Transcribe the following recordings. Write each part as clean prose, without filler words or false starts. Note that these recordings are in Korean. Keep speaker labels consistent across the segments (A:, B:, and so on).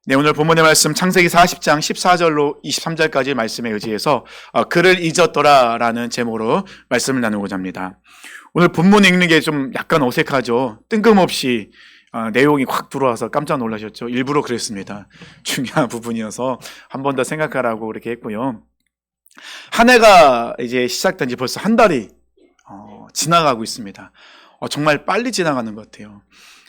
A: 네, 오늘 본문의 말씀 창세기 40장 14절로 23절까지 말씀에 의지해서 그를 잊었더라라는 제목으로 말씀을 나누고자 합니다. 오늘 본문 읽는 게 좀 약간 어색하죠. 뜬금없이 내용이 확 들어와서 깜짝 놀라셨죠. 일부러 그랬습니다. 중요한 부분이어서 한 번 더 생각하라고 그렇게 했고요. 한 해가 이제 시작된 지 벌써 한 달이 지나가고 있습니다. 정말 빨리 지나가는 것 같아요.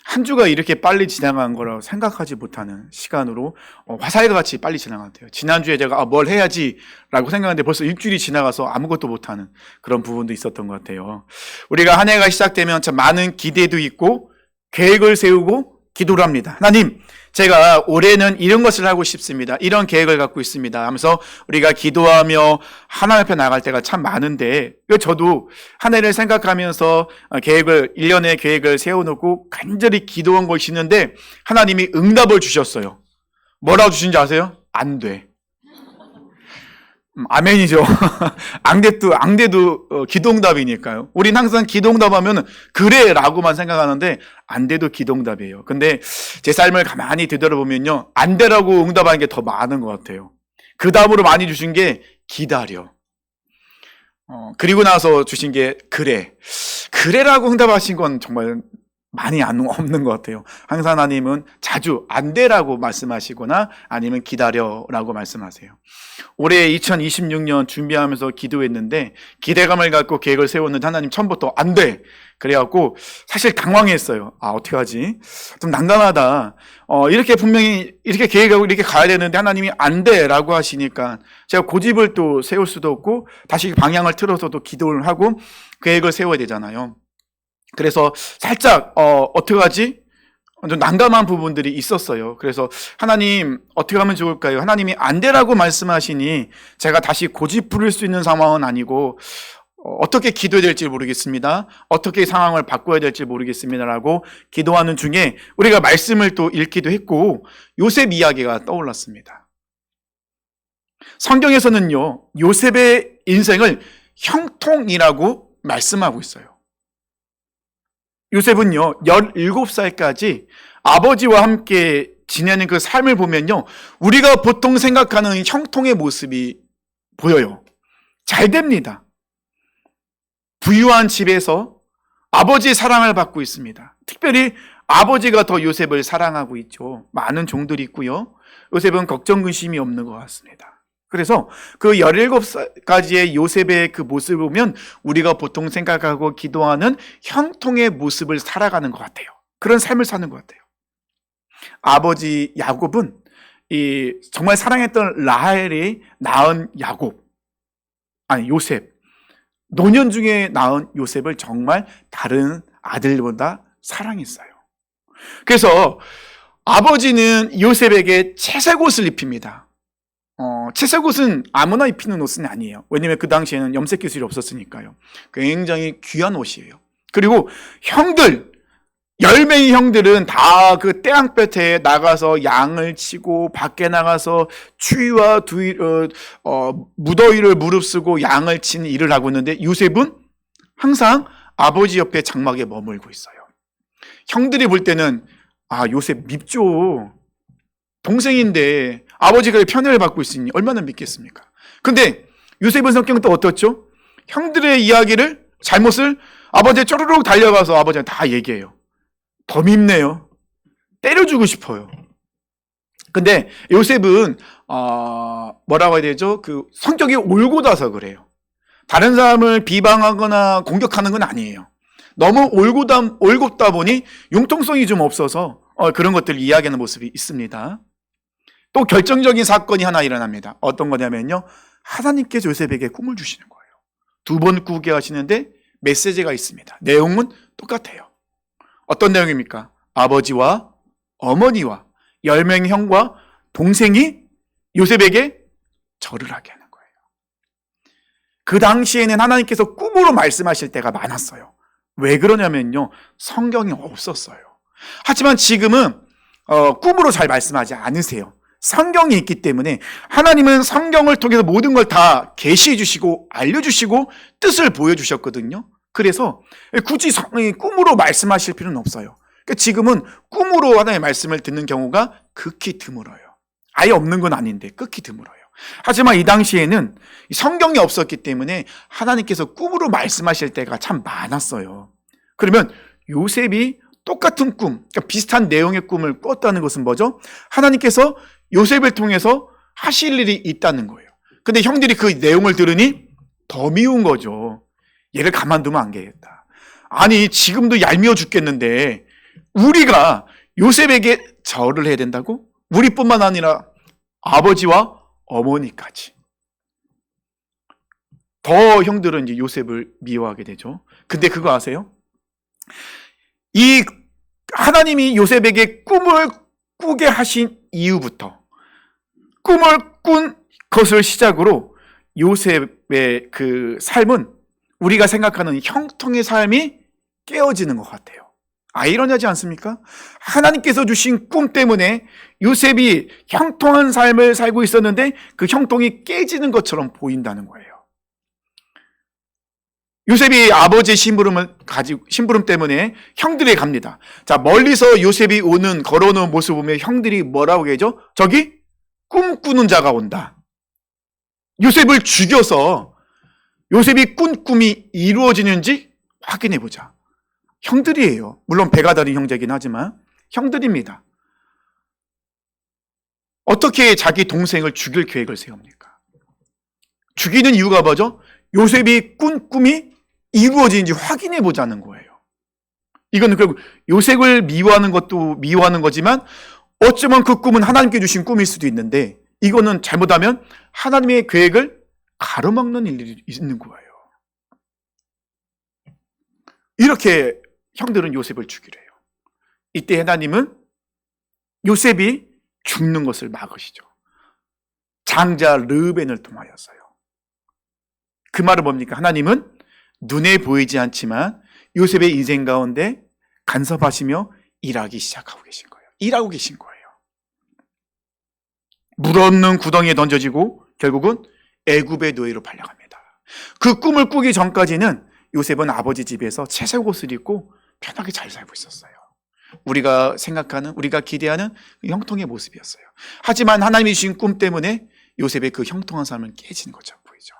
A: 한 주가 이렇게 빨리 지나간 거라고 생각하지 못하는 시간으로 화살같이 빨리 지나갔대요. 지난주에 제가 뭘 해야지 라고 생각했는데 벌써 일주일이 지나가서 아무것도 못하는 그런 부분도 있었던 것 같아요. 우리가 한 해가 시작되면 참 많은 기대도 있고 계획을 세우고 기도를 합니다. 하나님, 제가 올해는 이런 것을 하고 싶습니다. 이런 계획을 갖고 있습니다 하면서 우리가 기도하며 하나님 앞에 나갈 때가 참 많은데, 저도 한 해를 생각하면서 계획을 1년의 계획을 세워놓고 간절히 기도한 것이 있는데 하나님이 응답을 주셨어요. 뭐라고 주신지 아세요? 안 돼. 아멘이죠. 안 돼도 기도응답이니까요. 우린 항상 기도응답하면 그래 라고만 생각하는데 안 돼도 기도응답이에요. 근데 제 삶을 가만히 되돌아보면요, 안 돼라고 응답하는 게 더 많은 것 같아요. 그 다음으로 많이 주신 게 기다려. 그리고 나서 주신 게 그래라고 응답하신 건 정말 많이 없는 것 같아요. 항상 하나님은 자주 안 돼라고 말씀하시거나 아니면 기다려라고 말씀하세요. 올해 2026년 준비하면서 기도했는데 기대감을 갖고 계획을 세웠는데 하나님 처음부터 안 돼. 그래갖고 사실 당황했어요. 어떻게 하지? 좀 난감하다. 이렇게 분명히 이렇게 계획하고 이렇게 가야 되는데 하나님이 안 돼라고 하시니까 제가 고집을 또 세울 수도 없고 다시 방향을 틀어서도 기도를 하고 계획을 세워야 되잖아요. 그래서 살짝 어떻게 하지? 좀 난감한 부분들이 있었어요. 그래서 하나님 어떻게 하면 좋을까요? 하나님이 안 되라고 말씀하시니 제가 다시 고집 부릴 수 있는 상황은 아니고 어떻게 기도해야 될지 모르겠습니다. 어떻게 상황을 바꿔야 될지 모르겠습니다라고 기도하는 중에 우리가 말씀을 또 읽기도 했고 요셉 이야기가 떠올랐습니다. 성경에서는요, 요셉의 인생을 형통이라고 말씀하고 있어요. 요셉은요, 17살까지 아버지와 함께 지내는 그 삶을 보면요, 우리가 보통 생각하는 형통의 모습이 보여요. 잘 됩니다. 부유한 집에서 아버지의 사랑을 받고 있습니다. 특별히 아버지가 더 요셉을 사랑하고 있죠. 많은 종들이 있고요. 요셉은 걱정 근심이 없는 것 같습니다. 그래서 그 17가지의 요셉의 그 모습을 보면 우리가 보통 생각하고 기도하는 형통의 모습을 살아가는 것 같아요. 그런 삶을 사는 것 같아요. 아버지 야곱은 정말 사랑했던 라헬이 낳은 요셉, 노년 중에 낳은 요셉을 정말 다른 아들보다 사랑했어요. 그래서 아버지는 요셉에게 채색 옷을 입힙니다. 채색 옷은 아무나 입히는 옷은 아니에요. 왜냐하면 그 당시에는 염색 기술이 없었으니까요. 굉장히 귀한 옷이에요. 그리고 형들, 10명의 형들은 다 그 태양볕에 나가서 양을 치고 밖에 나가서 추위와 무더위를 무릅쓰고 양을 치는 일을 하고 있는데 요셉은 항상 아버지 옆에 장막에 머물고 있어요. 형들이 볼 때는 요셉 밉죠. 동생인데 아버지가 편애를 받고 있으니 얼마나 믿겠습니까? 근데 요셉의 성격은 또 어떻죠? 형들의 이야기를, 잘못을 아버지에 쪼르륵 달려가서 아버지한테 다 얘기해요. 더 밉네요. 때려주고 싶어요. 근데 요셉은 뭐라고 해야 되죠? 그 성격이 올곧아서 그래요. 다른 사람을 비방하거나 공격하는 건 아니에요. 너무 올곧다 보니 융통성이 좀 없어서 그런 것들을 이야기하는 모습이 있습니다. 또 결정적인 사건이 하나 일어납니다. 어떤 거냐면요, 하나님께서 요셉에게 꿈을 주시는 거예요. 2번 꾸게 하시는데 메시지가 있습니다. 내용은 똑같아요. 어떤 내용입니까? 아버지와 어머니와 10명의 형과 동생이 요셉에게 절을 하게 하는 거예요. 그 당시에는 하나님께서 꿈으로 말씀하실 때가 많았어요. 왜 그러냐면요, 성경이 없었어요. 하지만 지금은 꿈으로 잘 말씀하지 않으세요. 성경이 있기 때문에 하나님은 성경을 통해서 모든 걸 다 계시해 주시고 알려주시고 뜻을 보여주셨거든요. 그래서 굳이 꿈으로 말씀하실 필요는 없어요. 지금은 꿈으로 하나님의 말씀을 듣는 경우가 극히 드물어요. 아예 없는 건 아닌데 극히 드물어요. 하지만 이 당시에는 성경이 없었기 때문에 하나님께서 꿈으로 말씀하실 때가 참 많았어요. 그러면 요셉이 똑같은 꿈, 그러니까 비슷한 내용의 꿈을 꿨다는 것은 뭐죠? 하나님께서 요셉을 통해서 하실 일이 있다는 거예요. 근데 형들이 그 내용을 들으니 더 미운 거죠. 얘를 가만두면 안 되겠다. 아니, 지금도 얄미워 죽겠는데 우리가 요셉에게 절을 해야 된다고? 우리뿐만 아니라 아버지와 어머니까지. 더 형들은 이제 요셉을 미워하게 되죠. 근데 그거 아세요? 이 하나님이 요셉에게 꿈을 꾸게 하신 이후부터 꿈을 꾼 것을 시작으로 요셉의 그 삶은 우리가 생각하는 형통의 삶이 깨어지는 것 같아요. 아이러니하지 않습니까? 하나님께서 주신 꿈 때문에 요셉이 형통한 삶을 살고 있었는데 그 형통이 깨지는 것처럼 보인다는 거예요. 요셉이 아버지의 심부름 때문에 형들에게 갑니다. 자, 멀리서 요셉이 걸어오는 모습을 보면 형들이 뭐라고 하죠? 저기 꿈꾸는 자가 온다. 요셉을 죽여서 요셉이 꾼 꿈이 이루어지는지 확인해 보자. 형들이에요. 물론 배가 다른 형제긴 하지만 형들입니다. 어떻게 자기 동생을 죽일 계획을 세웁니까? 죽이는 이유가 뭐죠? 요셉이 꾼 꿈이 이루어지는지 확인해 보자는 거예요. 이건 결국 요셉을 미워하는 것도 미워하는 거지만 어쩌면 그 꿈은 하나님께 주신 꿈일 수도 있는데 이거는 잘못하면 하나님의 계획을 가로막는 일이 있는 거예요. 이렇게 형들은 요셉을 죽이려 해요. 이때 하나님은 요셉이 죽는 것을 막으시죠. 장자 르벤을 통하여서요. 그 말은 뭡니까? 하나님은 눈에 보이지 않지만 요셉의 인생 가운데 간섭하시며 일하기 시작하고 계신 거예요. 일하고 계신 거예요. 물 없는 구덩이에 던져지고 결국은 애굽의 노예로 팔려갑니다. 그 꿈을 꾸기 전까지는 요셉은 아버지 집에서 채색 옷을 입고 편하게 잘 살고 있었어요. 우리가 생각하는, 우리가 기대하는 형통의 모습이었어요. 하지만 하나님이 주신 꿈 때문에 요셉의 그 형통한 삶은 깨진 것처럼 보이죠.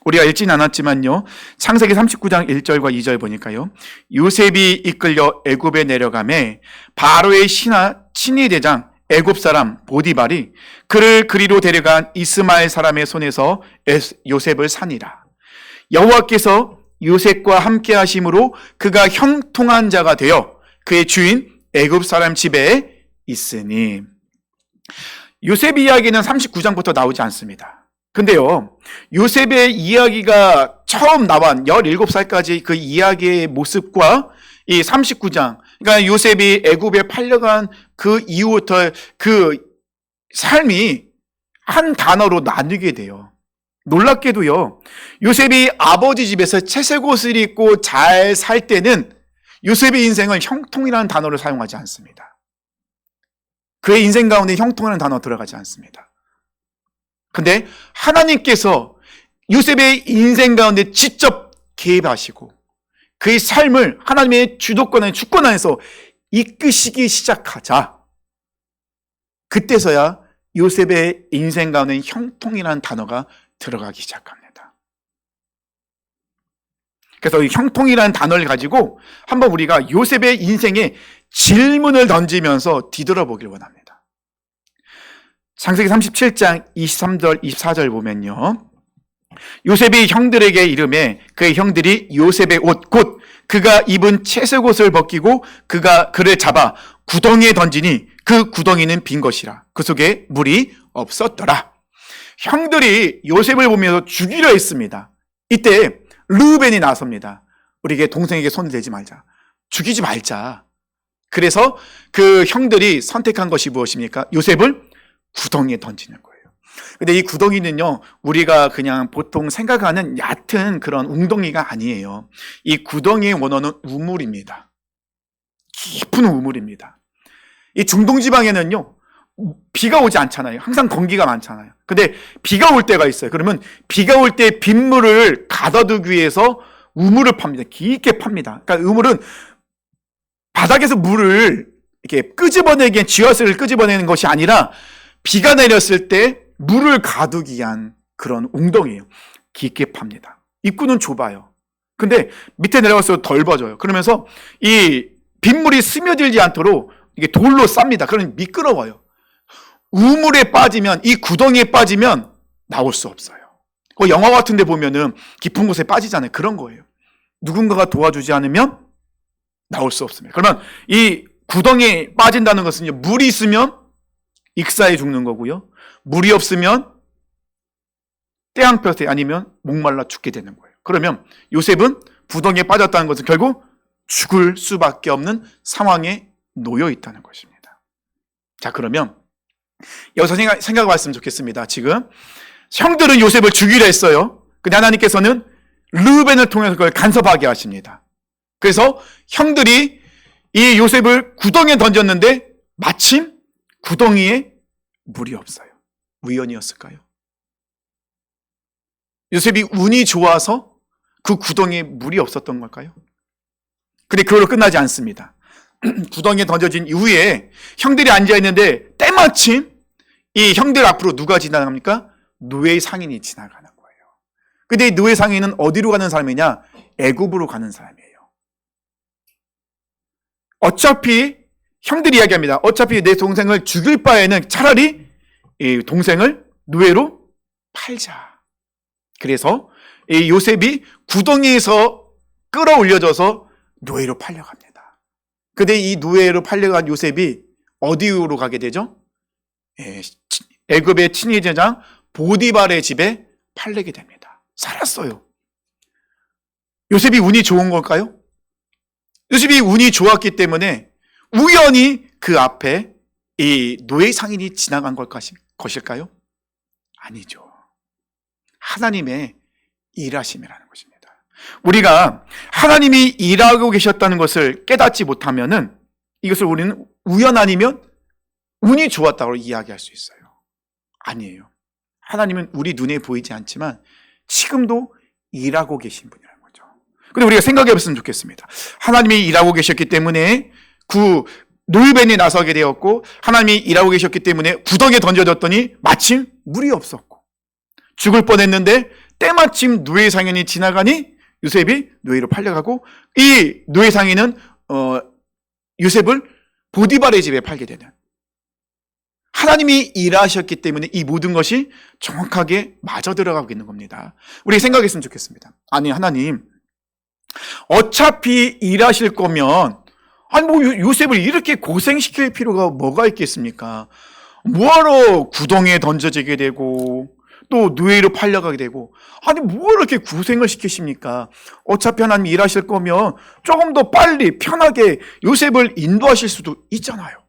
A: 우리가 읽진 않았지만요, 창세기 39장 1절과 2절 보니까요, 요셉이 이끌려 애굽에 내려가매 바로의 친위 대장 애굽 사람 보디발이 그를 그리로 데려간 이스마엘 사람의 손에서 요셉을 산이라. 여호와께서 요셉과 함께 하심으로 그가 형통한 자가 되어 그의 주인 애굽 사람 집에 있으니. 요셉 이야기는 39장부터 나오지 않습니다. 근데요, 요셉의 이야기가 처음 나온 17살까지 그 이야기의 모습과 이 39장, 그러니까 요셉이 애굽에 팔려간 그 이후부터 그 삶이 한 단어로 나뉘게 돼요. 놀랍게도요, 요셉이 아버지 집에서 채색 옷을 입고 잘 살 때는 요셉의 인생을 형통이라는 단어를 사용하지 않습니다. 그의 인생 가운데 형통이라는 단어 들어가지 않습니다. 근데 하나님께서 요셉의 인생 가운데 직접 개입하시고 그의 삶을 하나님의 주도권, 주권 안에서 이끄시기 시작하자, 그때서야 요셉의 인생 가운데 형통이라는 단어가 들어가기 시작합니다. 그래서 이 형통이라는 단어를 가지고 한번 우리가 요셉의 인생에 질문을 던지면서 뒤돌아보길 원합니다. 창세기 37장 23절 24절 보면요, 요셉이 형들에게 이르매 그의 형들이 요셉의 옷 곧 그가 입은 채색 옷을 벗기고 그를 잡아 구덩이에 던지니 그 구덩이는 빈 것이라. 그 속에 물이 없었더라. 형들이 요셉을 보면서 죽이려 했습니다. 이때 르벤이 나섭니다. 우리에게 동생에게 손을 대지 말자. 죽이지 말자. 그래서 그 형들이 선택한 것이 무엇입니까? 요셉을 구덩이에 던지는 거예요. 근데 이 구덩이는요, 우리가 그냥 보통 생각하는 얕은 그런 웅덩이가 아니에요. 이 구덩이의 원어는 우물입니다. 깊은 우물입니다. 이 중동 지방에는요, 비가 오지 않잖아요. 항상 건기가 많잖아요. 근데 비가 올 때가 있어요. 그러면 비가 올 때 빗물을 가둬두기 위해서 우물을 팝니다. 깊게 팝니다. 그러니까 우물은 바닥에서 물을 이렇게 끄집어내기엔 쥐어스를 끄집어내는 것이 아니라 비가 내렸을 때 물을 가두기 위한 그런 웅덩이에요. 깊게 팝니다. 입구는 좁아요. 근데 밑에 내려갈수록 덜 버져요. 그러면서 이 빗물이 스며들지 않도록 이게 돌로 쌉니다. 그러면 미끄러워요. 우물에 빠지면, 이 구덩이에 빠지면 나올 수 없어요. 그 영화 같은 데 보면은 깊은 곳에 빠지잖아요. 그런 거예요. 누군가가 도와주지 않으면 나올 수 없습니다. 그러면 이 구덩이에 빠진다는 것은 물이 있으면 익사해 죽는 거고요. 물이 없으면 태양볕에 아니면 목말라 죽게 되는 거예요. 그러면 요셉은 구덩이에 빠졌다는 것은 결국 죽을 수밖에 없는 상황에 놓여 있다는 것입니다. 자, 그러면 여기서 생각해 봤으면 좋겠습니다. 지금 형들은 요셉을 죽이려 했어요. 근데 하나님께서는 르우벤을 통해서 그걸 간섭하게 하십니다. 그래서 형들이 이 요셉을 구덩이에 던졌는데 마침 구덩이에 물이 없어요. 우연이었을까요? 요셉이 운이 좋아서 그 구덩이에 물이 없었던 걸까요? 근데 그걸로 끝나지 않습니다. 구덩이에 던져진 이후에 형들이 앉아있는데 때마침 이 형들 앞으로 누가 지나갑니까? 노예 상인이 지나가는 거예요. 근데 이 노예 상인은 어디로 가는 사람이냐? 애굽으로 가는 사람이에요. 어차피 형들이 이야기합니다. 어차피 내 동생을 죽일 바에는 차라리 이 동생을 노예로 팔자. 그래서 이 요셉이 구덩이에서 끌어올려져서 노예로 팔려갑니다. 근데 이 노예로 팔려간 요셉이 어디로 가게 되죠? 애굽의 친위제장 보디발의 집에 팔리게 됩니다. 살았어요. 요셉이 운이 좋은 걸까요? 요셉이 운이 좋았기 때문에 우연히 그 앞에 이 노예 상인이 지나간 것일까요? 아니죠. 하나님의 일하심이라는 것입니다. 우리가 하나님이 일하고 계셨다는 것을 깨닫지 못하면은 이것을 우리는 우연 아니면 운이 좋았다고 이야기할 수 있어요. 아니에요. 하나님은 우리 눈에 보이지 않지만 지금도 일하고 계신 분이라는 거죠. 근데 우리가 생각해 봤으면 좋겠습니다. 하나님이 일하고 계셨기 때문에 그 노예벤이 나서게 되었고, 하나님이 일하고 계셨기 때문에 구덩이에 던져졌더니 마침 물이 없었고, 죽을 뻔했는데 때마침 노예 상인이 지나가니 요셉이 노예로 팔려가고, 이 노예 상인은 요셉을 보디발의 집에 팔게 되는, 하나님이 일하셨기 때문에 이 모든 것이 정확하게 맞아 들어가고 있는 겁니다. 우리 생각했으면 좋겠습니다. 아니, 하나님 어차피 일하실 거면 아니 뭐 요셉을 이렇게 고생시킬 필요가 뭐가 있겠습니까? 뭐하러 구덩이에 던져지게 되고 또 노예로 팔려가게 되고, 아니 뭐 이렇게 고생을 시키십니까? 어차피 하나님 일하실 거면 조금 더 빨리 편하게 요셉을 인도하실 수도 있잖아요.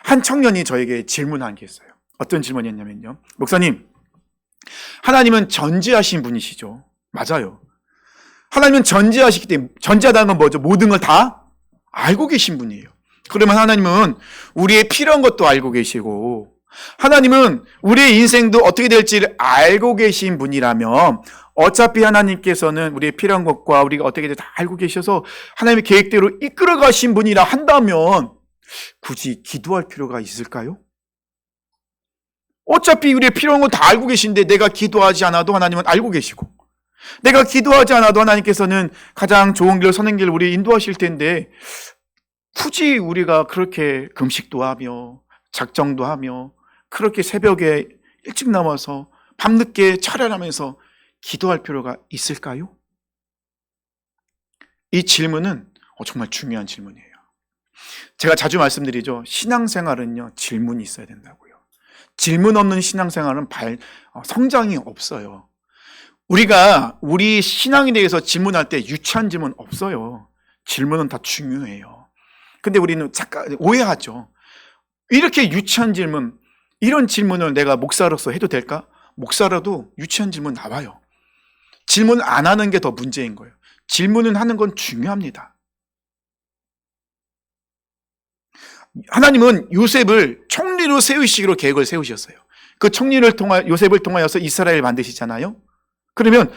A: 한 청년이 저에게 질문한 게 있어요. 어떤 질문이었냐면요, 목사님, 하나님은 전지하신 분이시죠? 맞아요. 하나님은 전지하시기 때문에, 전지하다는 건 뭐죠? 모든 걸 다 알고 계신 분이에요. 그러면 하나님은 우리의 필요한 것도 알고 계시고, 하나님은 우리의 인생도 어떻게 될지를 알고 계신 분이라면, 어차피 하나님께서는 우리의 필요한 것과 우리가 어떻게 될지 다 알고 계셔서 하나님의 계획대로 이끌어 가신 분이라 한다면 굳이 기도할 필요가 있을까요? 어차피 우리의 필요한 건 다 알고 계신데 내가 기도하지 않아도 하나님은 알고 계시고, 내가 기도하지 않아도 하나님께서는 가장 좋은 길로 선한 길로 우리 인도하실 텐데 굳이 우리가 그렇게 금식도 하며 작정도 하며 그렇게 새벽에 일찍 나와서 밤늦게 차려하면서 기도할 필요가 있을까요? 이 질문은 정말 중요한 질문이에요. 제가 자주 말씀드리죠. 신앙생활은요, 질문이 있어야 된다고요. 질문 없는 신앙생활은 성장이 없어요. 우리가 우리 신앙에 대해서 질문할 때 유치한 질문 없어요. 질문은 다 중요해요. 근데 우리는 잠깐 오해하죠. 이렇게 유치한 질문, 이런 질문을 내가 목사로서 해도 될까? 목사라도 유치한 질문 나와요. 질문 안 하는 게 더 문제인 거예요. 질문은 하는 건 중요합니다. 하나님은 요셉을 총리로 세우시기로 계획을 세우셨어요. 그 총리를 요셉을 통하여서 이스라엘을 만드시잖아요. 그러면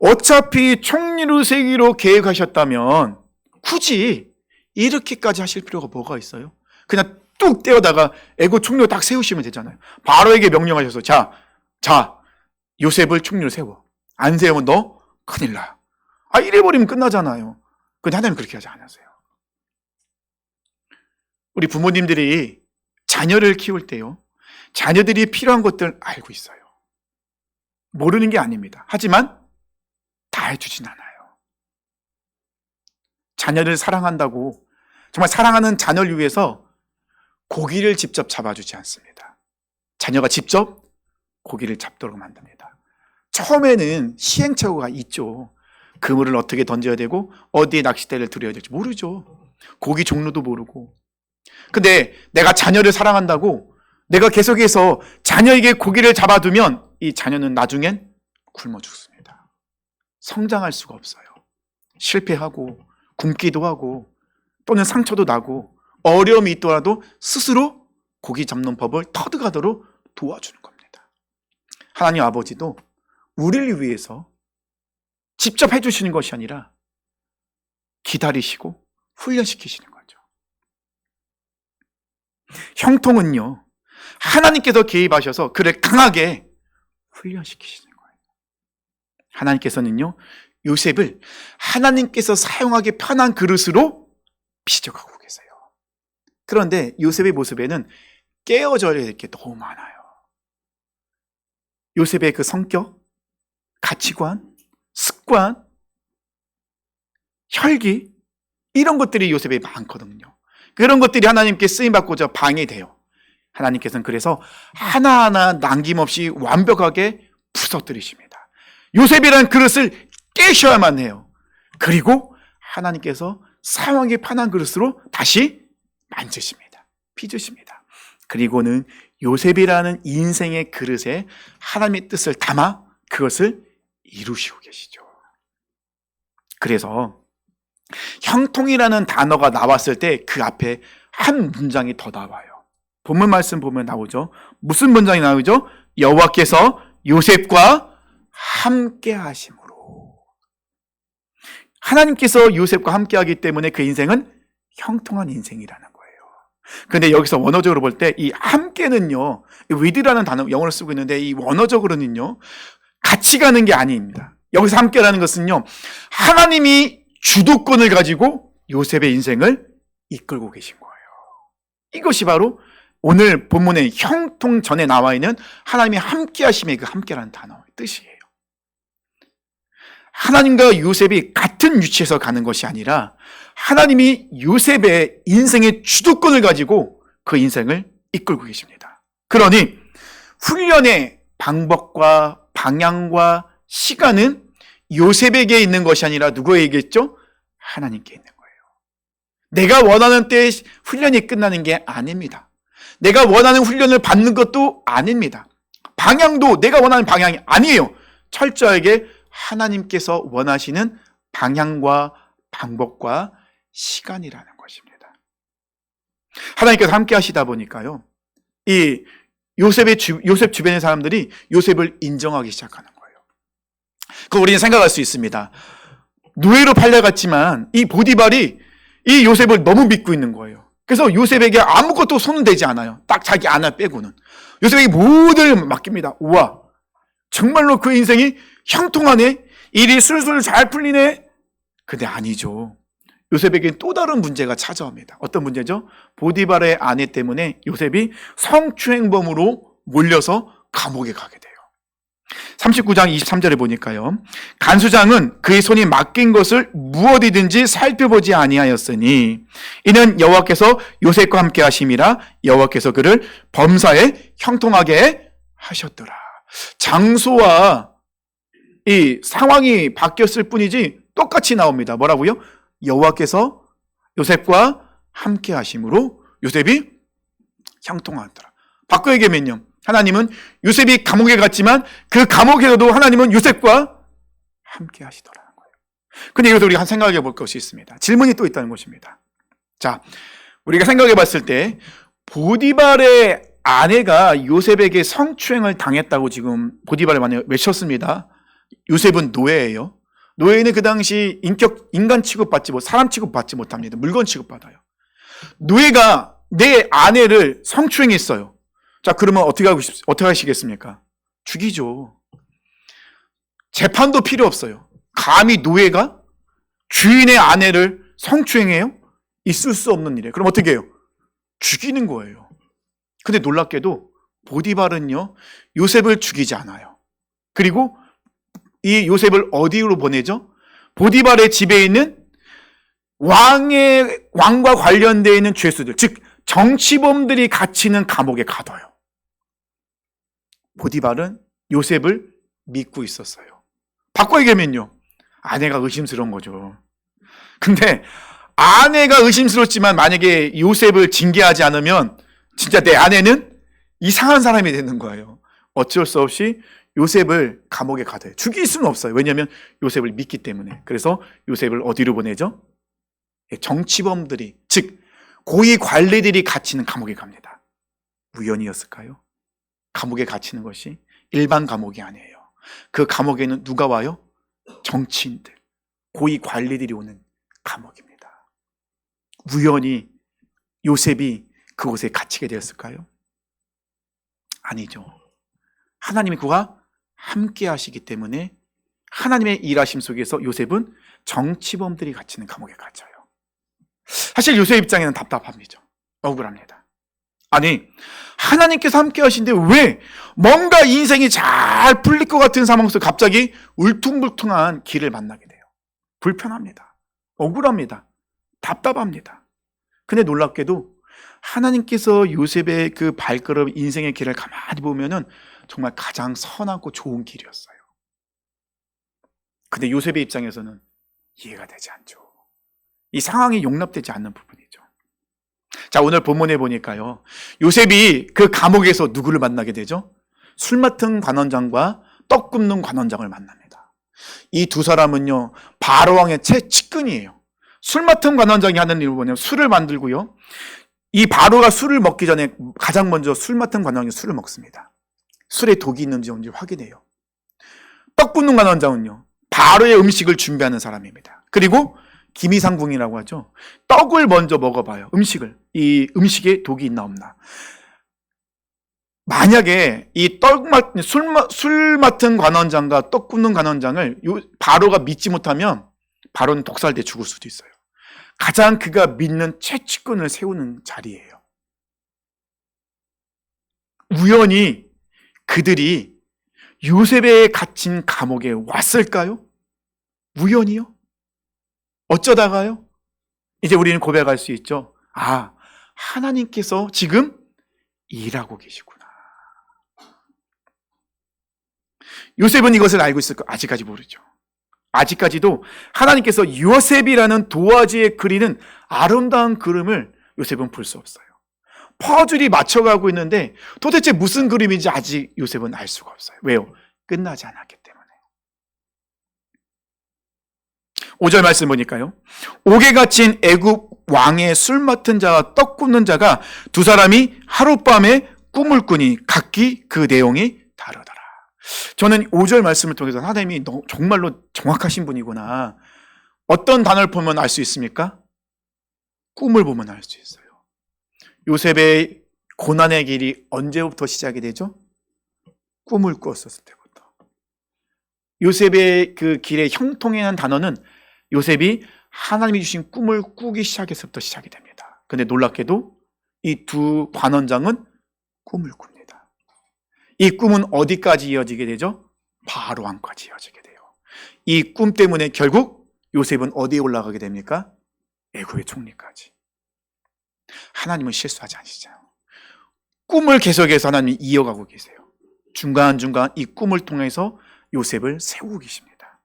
A: 어차피 총리로 세우기로 계획하셨다면 굳이 이렇게까지 하실 필요가 뭐가 있어요? 그냥 뚝 떼어다가 애고 총리로 딱 세우시면 되잖아요. 바로에게 명령하셔서 자 요셉을 총리로 세워. 안 세우면 너 큰일 나. 이래버리면 끝나잖아요. 근데 하나님 그렇게 하지 않으세요. 우리 부모님들이 자녀를 키울 때요, 자녀들이 필요한 것들 알고 있어요. 모르는 게 아닙니다. 하지만 다 해주진 않아요. 자녀를 사랑한다고 정말 사랑하는 자녀를 위해서 고기를 직접 잡아주지 않습니다. 자녀가 직접 고기를 잡도록 만듭니다. 처음에는 시행착오가 있죠. 그물을 어떻게 던져야 되고 어디에 낚싯대를 들여야 될지 모르죠. 고기 종류도 모르고. 근데 내가 자녀를 사랑한다고 내가 계속해서 자녀에게 고기를 잡아두면 이 자녀는 나중엔 굶어 죽습니다. 성장할 수가 없어요. 실패하고 굶기도 하고 또는 상처도 나고 어려움이 있더라도 스스로 고기 잡는 법을 터득하도록 도와주는 겁니다. 하나님 아버지도 우리를 위해서 직접 해주시는 것이 아니라 기다리시고 훈련시키시는 거죠. 형통은요, 하나님께서 개입하셔서 그를 강하게 훈련시키시는 거예요. 하나님께서는요, 요셉을 하나님께서 사용하기 편한 그릇으로 빚어가고 계세요. 그런데 요셉의 모습에는 깨어져야 될 게 너무 많아요. 요셉의 그 성격, 가치관, 습관, 혈기, 이런 것들이 요셉에 많거든요. 그런 것들이 하나님께 쓰임받고자 방해돼요. 하나님께서는 그래서 하나하나 남김없이 완벽하게 부서뜨리십니다. 요셉이라는 그릇을 깨셔야만 해요. 그리고 하나님께서 사용하기 편한 그릇으로 다시 만드십니다. 빚으십니다. 그리고는 요셉이라는 인생의 그릇에 하나님의 뜻을 담아 그것을 이루시고 계시죠. 그래서 형통이라는 단어가 나왔을 때 그 앞에 한 문장이 더 나와요. 본문 말씀 보면 나오죠. 무슨 문장이 나오죠? 여호와께서 요셉과 함께 하심으로. 하나님께서 요셉과 함께 하기 때문에 그 인생은 형통한 인생이라는 거예요. 그런데 여기서 원어적으로 볼 때 이 함께는요, with라는 단어 영어를 쓰고 있는데 이 원어적으로는요, 같이 가는 게 아닙니다. 여기서 함께라는 것은요, 하나님이 주도권을 가지고 요셉의 인생을 이끌고 계신 거예요. 이것이 바로 오늘 본문의 형통 전에 나와 있는 하나님이 함께 하심의 그 함께라는 단어의 뜻이에요. 하나님과 요셉이 같은 위치에서 가는 것이 아니라 하나님이 요셉의 인생의 주도권을 가지고 그 인생을 이끌고 계십니다. 그러니 훈련의 방법과 방향과 시간은 요셉에게 있는 것이 아니라 누구에게 있죠? 하나님께 있는 거예요. 내가 원하는 때에 훈련이 끝나는 게 아닙니다. 내가 원하는 훈련을 받는 것도 아닙니다. 방향도 내가 원하는 방향이 아니에요. 철저하게 하나님께서 원하시는 방향과 방법과 시간이라는 것입니다. 하나님께서 함께 하시다 보니까요, 이 요셉 주변의 사람들이 요셉을 인정하기 시작하는 거예요. 그 우리는 생각할 수 있습니다. 노예로 팔려갔지만 이 보디발이 이 요셉을 너무 믿고 있는 거예요. 그래서 요셉에게 아무것도 손은 대지 않아요. 딱 자기 아내 빼고는. 요셉에게 모든 맡깁니다. 우와, 정말로 그 인생이 형통하네? 일이 술술 잘 풀리네? 근데 아니죠. 요셉에게 또 다른 문제가 찾아옵니다. 어떤 문제죠? 보디발의 아내 때문에 요셉이 성추행범으로 몰려서 감옥에 가게 돼요. 39장 23절에 보니까요, 간수장은 그의 손이 맡긴 것을 무엇이든지 살펴보지 아니하였으니 이는 여호와께서 요셉과 함께 하심이라 여호와께서 그를 범사에 형통하게 하셨더라. 장소와 이 상황이 바뀌었을 뿐이지 똑같이 나옵니다. 뭐라고요? 여호와께서 요셉과 함께 하심으로 요셉이 형통하더라. 바꿔 얘기하면요, 하나님은 요셉이 감옥에 갔지만 그 감옥에서도 하나님은 요셉과 함께 하시더라는 거예요. 근데 여기서 우리가 생각해 볼 것이 있습니다. 질문이 또 있다는 것입니다. 자, 우리가 생각해 봤을 때 보디발의 아내가 요셉에게 성추행을 당했다고 지금 보디발의 아내가 외쳤습니다. 요셉은 노예예요. 노예는 그 당시 인간 취급받지 사람 취급받지 못합니다. 물건 취급받아요. 노예가 내 아내를 성추행했어요. 자, 그러면 어떻게 하시겠습니까? 죽이죠. 재판도 필요 없어요. 감히 노예가 주인의 아내를 성추행해요? 있을 수 없는 일이에요. 그럼 어떻게 해요? 죽이는 거예요. 근데 놀랍게도 보디발은요, 요셉을 죽이지 않아요. 그리고 이 요셉을 어디로 보내죠? 보디발의 집에 있는 왕과 관련되어 있는 죄수들, 즉 정치범들이 갇히는 감옥에 가둬요. 보디발은 요셉을 믿고 있었어요. 바꿔 얘기하면요, 아내가 의심스러운 거죠. 근데 아내가 의심스럽지만 만약에 요셉을 징계하지 않으면 진짜 내 아내는 이상한 사람이 되는 거예요. 어쩔 수 없이 요셉을 감옥에 가둬요. 죽일 수는 없어요. 왜냐하면 요셉을 믿기 때문에. 그래서 요셉을 어디로 보내죠? 정치범들이, 즉 고위 관리들이 갇히는 감옥에 갑니다. 우연이었을까요? 감옥에 갇히는 것이 일반 감옥이 아니에요. 그 감옥에는 누가 와요? 정치인들, 고위 관리들이 오는 감옥입니다. 우연히 요셉이 그곳에 갇히게 되었을까요? 아니죠. 하나님이 그와 함께 하시기 때문에 하나님의 일하심 속에서 요셉은 정치범들이 갇히는 감옥에 갇혀요. 사실 요셉 입장에는 답답합니다. 억울합니다. 아니, 하나님께서 함께 하신데 왜 뭔가 인생이 잘 풀릴 것 같은 상황 속에 갑자기 울퉁불퉁한 길을 만나게 돼요. 불편합니다. 억울합니다. 답답합니다. 근데 놀랍게도 하나님께서 요셉의 그 발걸음, 인생의 길을 가만히 보면은 정말 가장 선하고 좋은 길이었어요. 근데 요셉의 입장에서는 이해가 되지 않죠. 이 상황이 용납되지 않는 부분이죠. 자, 오늘 본문에 보니까요, 요셉이 그 감옥에서 누구를 만나게 되죠? 술 맡은 관원장과 떡 굽는 관원장을 만납니다. 이 두 사람은요, 바로왕의 측근이에요. 술 맡은 관원장이 하는 일은 뭐냐면 술을 만들고요, 이 바로가 술을 먹기 전에 가장 먼저 술 맡은 관원장이 술을 먹습니다. 술에 독이 있는지 없는지 확인해요. 떡 굽는 관원장은요, 바로의 음식을 준비하는 사람입니다. 그리고 기미상궁이라고 하죠. 떡을 먼저 먹어봐요. 이 음식에 독이 있나 없나. 만약에 이 술 맡은 관원장과 떡 굽는 관원장을 바로가 믿지 못하면 바로는 독살돼 죽을 수도 있어요. 가장 그가 믿는 최측근을 세우는 자리예요. 우연히 그들이 요셉에 갇힌 감옥에 왔을까요? 우연히요? 어쩌다가요? 이제 우리는 고백할 수 있죠. 아, 하나님께서 지금 일하고 계시구나. 요셉은 이것을 알고 있을까? 아직까지 모르죠. 아직까지도 하나님께서 요셉이라는 도화지에 그리는 아름다운 그림을 요셉은 볼 수 없어요. 퍼즐이 맞춰가고 있는데 도대체 무슨 그림인지 아직 요셉은 알 수가 없어요. 왜요? 끝나지 않았기 때문에. 5절 말씀 보니까요, 옥에 갇힌 애굽 왕의 술 맡은 자와 떡 굽는 자가 두 사람이 하룻밤에 꿈을 꾸니 각기 그 내용이 다르더라. 저는 5절 말씀을 통해서 하나님이 정말로 정확하신 분이구나. 어떤 단어를 보면 알 수 있습니까? 꿈을 보면 알 수 있어요. 요셉의 고난의 길이 언제부터 시작이 되죠? 꿈을 꾸었을 때부터. 요셉의 그 길의 형통이라는 단어는 요셉이 하나님이 주신 꿈을 꾸기 시작해서부터 시작이 됩니다. 근데 놀랍게도 이 두 관원장은 꿈을 꿉니다. 이 꿈은 어디까지 이어지게 되죠? 바로왕까지 이어지게 돼요. 이 꿈 때문에 결국 요셉은 어디에 올라가게 됩니까? 애굽의 총리까지. 하나님은 실수하지 않으시잖아요. 꿈을 계속해서 하나님이 이어가고 계세요. 중간중간 이 꿈을 통해서 요셉을 세우고 계십니다.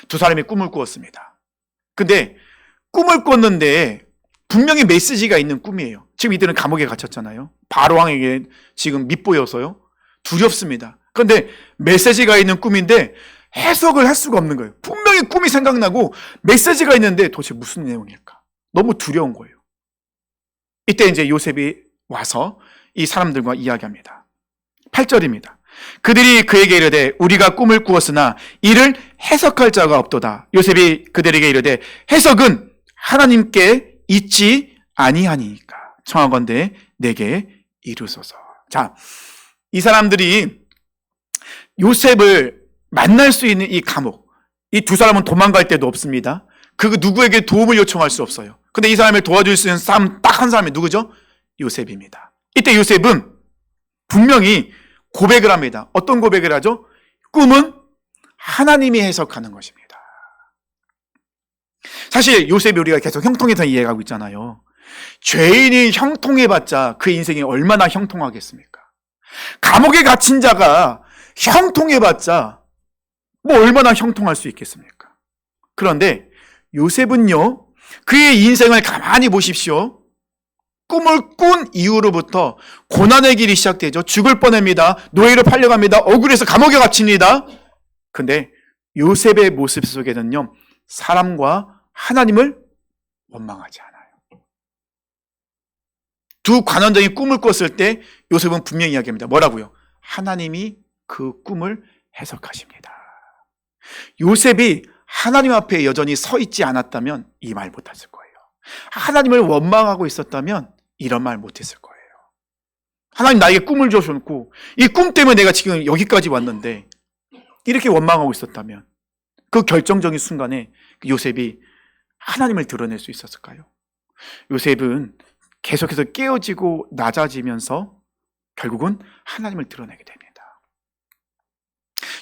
A: 두 사람이 꿈을 꾸었습니다. 근데 꿈을 꿨는데 분명히 메시지가 있는 꿈이에요. 지금 이들은 감옥에 갇혔잖아요. 바로왕에게 지금 밉보여서요. 두렵습니다. 그런데 메시지가 있는 꿈인데 해석을 할 수가 없는 거예요. 분명히 꿈이 생각나고 메시지가 있는데 도대체 무슨 내용일까? 너무 두려운 거예요. 이때 이제 요셉이 와서 이 사람들과 이야기합니다. 8절입니다. 그들이 그에게 이르되 우리가 꿈을 꾸었으나 이를 해석할 자가 없도다. 요셉이 그들에게 이르되 해석은 하나님께 있지 아니하니까 청하건대 내게 이루소서. 자, 이 사람들이 요셉을 만날 수 있는 이 감옥, 이 두 사람은 도망갈 데도 없습니다. 그 누구에게 도움을 요청할 수 없어요. 근데 이 사람을 도와줄 수 있는 사람 딱 한 사람이 누구죠? 요셉입니다. 이때 요셉은 분명히 고백을 합니다. 어떤 고백을 하죠? 꿈은 하나님이 해석하는 것입니다. 사실 요셉이 우리가 계속 형통해서 이해하고 있잖아요. 죄인이 형통해봤자 그 인생이 얼마나 형통하겠습니까? 감옥에 갇힌 자가 형통해봤자 뭐 얼마나 형통할 수 있겠습니까? 그런데 요셉은요, 그의 인생을 가만히 보십시오. 꿈을 꾼 이후로부터 고난의 길이 시작되죠. 죽을 뻔합니다. 노예로 팔려갑니다. 억울해서 감옥에 갇힙니다. 근데 요셉의 모습 속에는요, 사람과 하나님을 원망하지 않아요. 두 관원장이 꿈을 꿨을 때 요셉은 분명히 이야기합니다. 뭐라고요? 하나님이 그 꿈을 해석하십니다. 요셉이 하나님 앞에 여전히 서 있지 않았다면 이 말 못했을 거예요. 하나님을 원망하고 있었다면 이런 말 못했을 거예요. 하나님 나에게 꿈을 주셨고 이 꿈 때문에 내가 지금 여기까지 왔는데 이렇게 원망하고 있었다면 그 결정적인 순간에 요셉이 하나님을 드러낼 수 있었을까요? 요셉은 계속해서 깨어지고 낮아지면서 결국은 하나님을 드러내게 됩니다.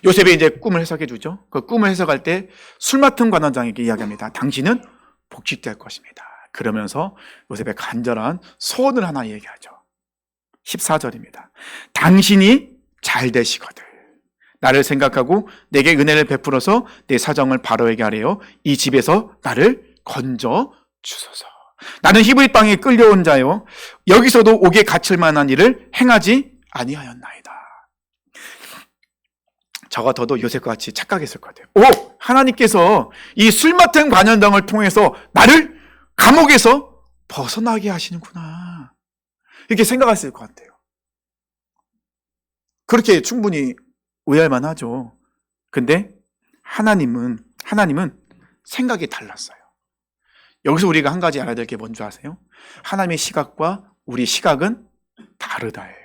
A: 요셉이 이제 꿈을 해석해 주죠. 그 꿈을 해석할 때 술 맡은 관원장에게 이야기합니다. 당신은 복직될 것입니다. 그러면서 요셉의 간절한 소원을 하나 얘기하죠. 14절입니다. 당신이 잘 되시거든. 나를 생각하고 내게 은혜를 베풀어서 내 사정을 바로에게 하래요. 이 집에서 나를 건져 주소서. 나는 히브리 땅에 끌려온 자요. 여기서도 옥에 갇힐 만한 일을 행하지 아니하였나이다. 저 같아도 요셉과 같이 착각했을 것 같아요. 오! 하나님께서 이 술 맡은 관원장을 통해서 나를 감옥에서 벗어나게 하시는구나. 이렇게 생각했을 것 같아요. 그렇게 충분히 오해할 만하죠. 근데 하나님은 생각이 달랐어요. 여기서 우리가 한 가지 알아야 될 게 뭔지 아세요? 하나님의 시각과 우리 시각은 다르다예요.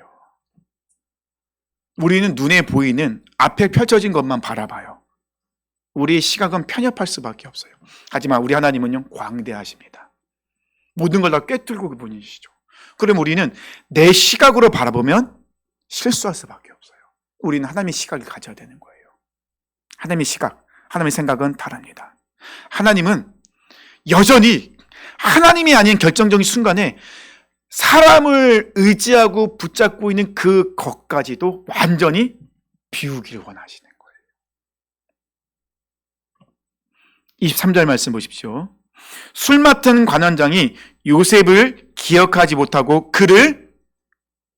A: 우리는 눈에 보이는 앞에 펼쳐진 것만 바라봐요. 우리의 시각은 편협할 수밖에 없어요. 하지만 우리 하나님은요, 광대하십니다. 모든 걸 다 꿰뚫고 보시죠. 그럼 우리는 내 시각으로 바라보면 실수할 수밖에 없어요. 우리는 하나님의 시각을 가져야 되는 거예요. 하나님의 시각, 하나님의 생각은 다릅니다. 하나님은 여전히 하나님이 아닌 결정적인 순간에 사람을 의지하고 붙잡고 있는 그 것까지도 완전히 비우기를 원하시는 거예요. 23절 말씀 보십시오. 술 맡은 관원장이 요셉을 기억하지 못하고 그를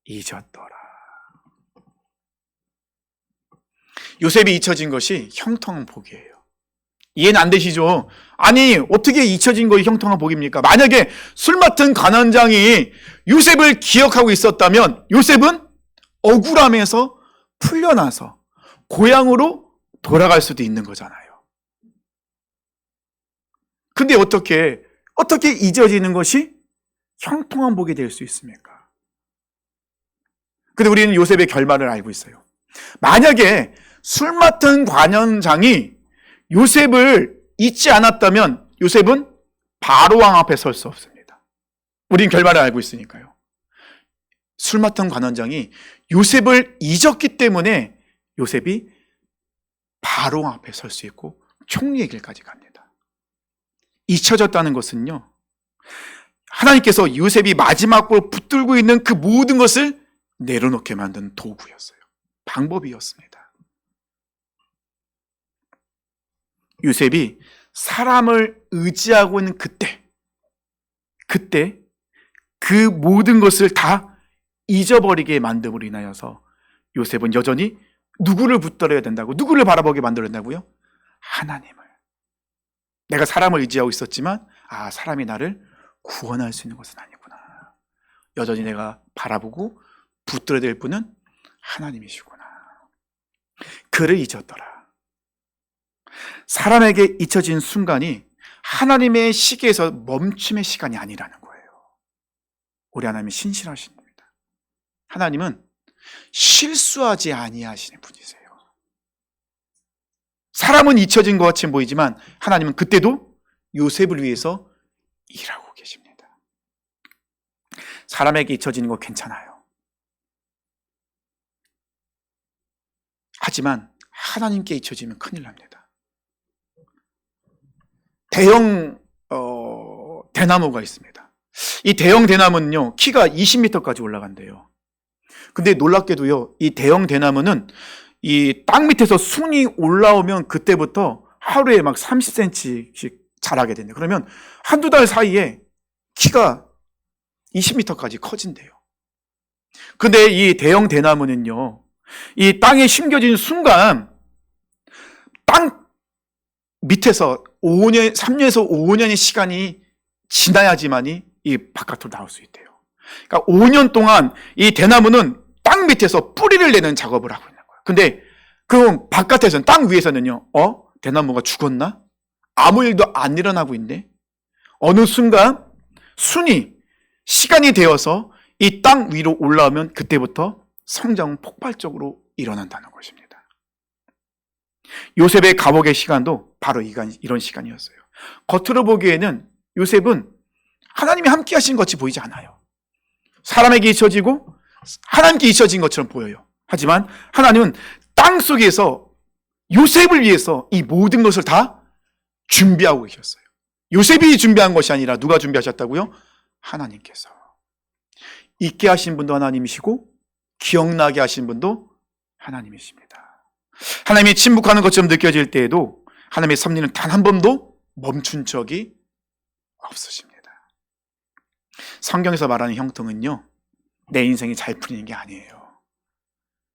A: 잊었더라. 요셉이 잊혀진 것이 형통한 복이에요. 이해는 안 되시죠? 아니, 어떻게 잊혀진 것이 형통한 복입니까? 만약에 술 맡은 관원장이 요셉을 기억하고 있었다면 요셉은 억울함에서 풀려나서 고향으로 돌아갈 수도 있는 거잖아요. 근데 어떻게 잊어지는 것이 형통한 복이 될 수 있습니까? 근데 우리는 요셉의 결말을 알고 있어요. 만약에 술 맡은 관원장이 요셉을 잊지 않았다면 요셉은 바로왕 앞에 설 수 없습니다. 우린 결말을 알고 있으니까요. 술 맡은 관원장이 요셉을 잊었기 때문에 요셉이 바로왕 앞에 설 수 있고 총리의 길까지 갑니다. 잊혀졌다는 것은요, 하나님께서 요셉이 마지막으로 붙들고 있는 그 모든 것을 내려놓게 만든 도구였어요. 방법이었습니다. 요셉이 사람을 의지하고 있는 그때 그 모든 것을 다 잊어버리게 만듦으로 인하여서 요셉은 여전히 누구를 붙들어야 된다고, 누구를 바라보게 만들어야 된다고요? 하나님을. 내가 사람을 의지하고 있었지만 사람이 나를 구원할 수 있는 것은 아니구나. 여전히 내가 바라보고 붙들어야 될 분은 하나님이시구나. 그를 잊었더라. 사람에게 잊혀진 순간이 하나님의 시계에서 멈춤의 시간이 아니라는 거예요. 우리 하나님이 신실하신 분입니다. 하나님은 실수하지 아니하시는 분이세요. 사람은 잊혀진 것 같이 보이지만 하나님은 그때도 요셉을 위해서 일하고 계십니다. 사람에게 잊혀지는 거 괜찮아요. 하지만 하나님께 잊혀지면 큰일 납니다. 대형 대나무가 있습니다. 이 대형 대나무는요, 키가 20m까지 올라간대요. 근데 놀랍게도요, 이 대형 대나무는 이 땅 밑에서 순이 올라오면 그때부터 하루에 막 30cm씩 자라게 된대요. 그러면 한두 달 사이에 키가 20m까지 커진대요. 근데 이 대형 대나무는요, 이 땅에 심겨진 순간 땅 밑에서 3년에서 5년의 시간이 지나야지만이 이 바깥으로 나올 수 있대요. 그러니까 5년 동안 이 대나무는 땅 밑에서 뿌리를 내는 작업을 하고 있는 거예요. 근데 그럼 바깥에서는, 땅 위에서는요, 대나무가 죽었나? 아무 일도 안 일어나고 있네. 어느 순간 시간이 되어서 이 땅 위로 올라오면 그때부터 성장은 폭발적으로 일어난다는 것입니다. 요셉의 감옥의 시간도 바로 이런 시간이었어요. 겉으로 보기에는 요셉은 하나님이 함께 하신 것 같이 보이지 않아요. 사람에게 잊혀지고 하나님께 잊혀진 것처럼 보여요. 하지만 하나님은 땅 속에서 요셉을 위해서 이 모든 것을 다 준비하고 계셨어요. 요셉이 준비한 것이 아니라 누가 준비하셨다고요? 하나님께서. 잊게 하신 분도 하나님이시고 기억나게 하신 분도 하나님이십니다. 하나님이 침묵하는 것처럼 느껴질 때에도 하나님의 섭리는 단 한 번도 멈춘 적이 없으십니다. 성경에서 말하는 형통은요, 내 인생이 잘 풀리는 게 아니에요.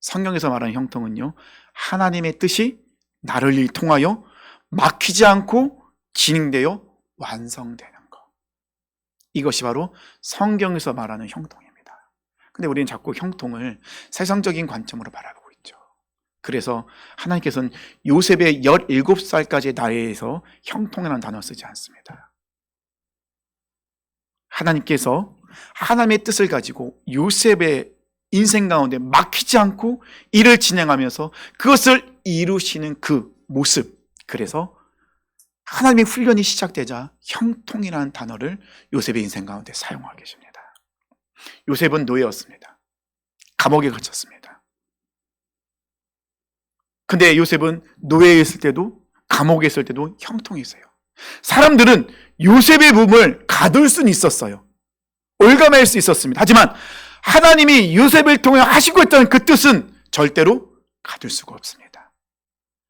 A: 성경에서 말하는 형통은요, 하나님의 뜻이 나를 통하여 막히지 않고 진행되어 완성되는 것. 이것이 바로 성경에서 말하는 형통입니다. 근데 우리는 자꾸 형통을 세상적인 관점으로 바라보고 있죠. 그래서 하나님께서는 요셉의 17살까지의 나이에서 형통이라는 단어 쓰지 않습니다. 하나님께서 하나님의 뜻을 가지고 요셉의 인생 가운데 막히지 않고 일을 진행하면서 그것을 이루시는 그 모습, 그래서 하나님의 훈련이 시작되자 형통이라는 단어를 요셉의 인생 가운데 사용하고 계십니다. 요셉은 노예였습니다. 감옥에 갇혔습니다. 근데 요셉은 노예에 있을 때도 감옥에 있을 때도 형통했어요. 사람들은 요셉의 몸을 가둘 수는 있었어요. 올가맬 수 있었습니다. 하지만 하나님이 요셉을 통해 하시고 있던 그 뜻은 절대로 가둘 수가 없습니다.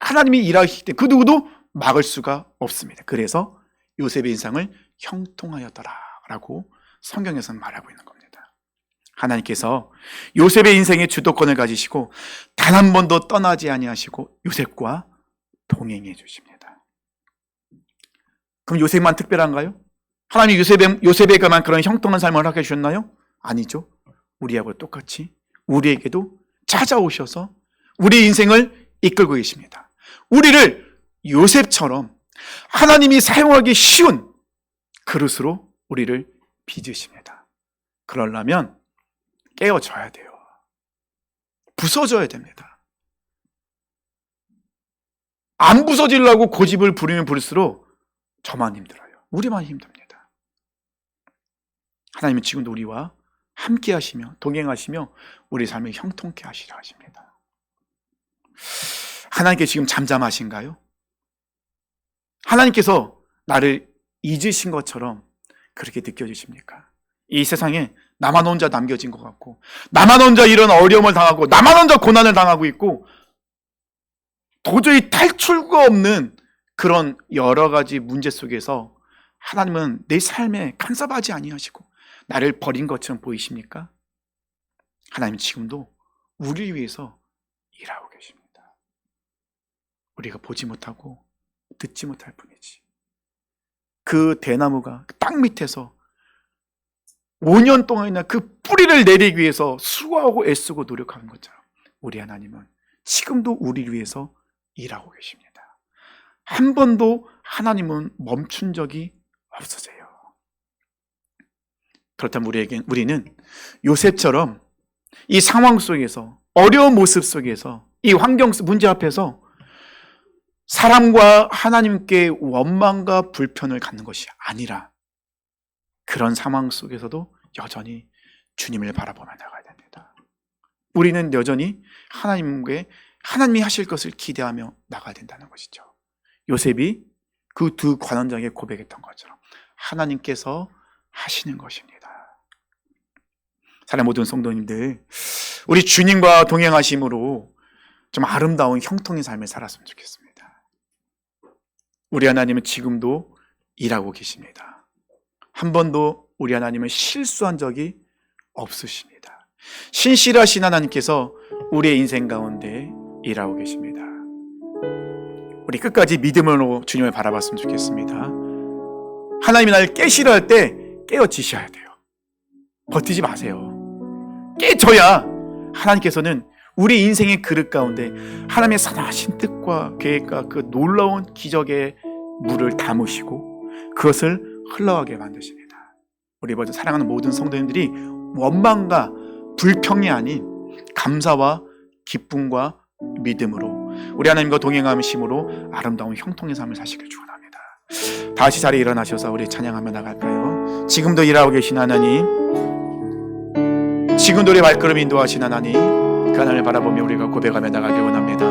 A: 하나님이 일하시기 때문에 그 누구도 막을 수가 없습니다. 그래서 요셉의 인생을 형통하였더라라고 성경에서는 말하고 있는 겁니다. 하나님께서 요셉의 인생의 주도권을 가지시고 단 한 번도 떠나지 아니하시고 요셉과 동행해 주십니다. 그럼 요셉만 특별한가요? 하나님이 요셉에게만 그런 형통한 삶을 하게 주셨나요? 아니죠. 우리하고 똑같이 우리에게도 찾아오셔서 우리 인생을 이끌고 계십니다. 우리를 요셉처럼 하나님이 사용하기 쉬운 그릇으로 우리를 빚으십니다. 그러려면 깨어져야 돼요. 부서져야 됩니다. 안 부서지려고 고집을 부리면 부릴수록 저만 힘들어요. 우리만 힘듭니다. 하나님은 지금도 우리와 함께 하시며 동행하시며 우리 삶을 형통케 하시려 하십니다. 하나님께 지금 잠잠하신가요? 하나님께서 나를 잊으신 것처럼 그렇게 느껴지십니까? 이 세상에 나만 혼자 남겨진 것 같고, 나만 혼자 이런 어려움을 당하고, 나만 혼자 고난을 당하고 있고, 도저히 탈출구가 없는 그런 여러 가지 문제 속에서 하나님은 내 삶에 간섭하지 아니하시고 나를 버린 것처럼 보이십니까? 하나님은 지금도 우리를 위해서 일하고 계십니다. 우리가 보지 못하고 듣지 못할 뿐이지. 그 대나무가 땅 밑에서 5년 동안이나 그 뿌리를 내리기 위해서 수고하고 애쓰고 노력하는 것처럼 우리 하나님은 지금도 우리를 위해서 일하고 계십니다. 한 번도 하나님은 멈춘 적이 없으세요. 그렇다면 우리는 요셉처럼 이 상황 속에서, 어려운 모습 속에서, 이 환경 문제 앞에서 사람과 하나님께 원망과 불편을 갖는 것이 아니라 그런 상황 속에서도 여전히 주님을 바라보며 나가야 됩니다. 우리는 여전히 하나님이 하실 것을 기대하며 나가야 된다는 것이죠. 요셉이 그 두 관원장에게 고백했던 것처럼 하나님께서 하시는 것입니다. 사랑하는 모든 성도님들, 우리 주님과 동행하심으로 좀 아름다운 형통의 삶을 살았으면 좋겠습니다. 우리 하나님은 지금도 일하고 계십니다. 한 번도 우리 하나님은 실수한 적이 없으십니다. 신실하신 하나님께서 우리의 인생 가운데 일하고 계십니다. 우리 끝까지 믿음으로 주님을 바라봤으면 좋겠습니다. 하나님이 나를 깨시려 할 때 깨어지셔야 돼요. 버티지 마세요. 깨져야 하나님께서는 우리 인생의 그릇 가운데 하나님의 선하신 뜻과 계획과 그 놀라운 기적의 물을 담으시고 그것을 흘러가게 만드십니다. 우리 먼저 사랑하는 모든 성도님들이 원망과 불평이 아닌 감사와 기쁨과 믿음으로 우리 하나님과 동행하심으로 아름다운 형통의 삶을 사시길 축원합니다. 다시 자리에 일어나셔서 우리 찬양하며 나갈까요? 지금도 일하고 계신 하나님, 지금도 우리 발걸음 인도하신 하나님, 그 하나님을 바라보며 우리가 고백하며 나가길 원합니다.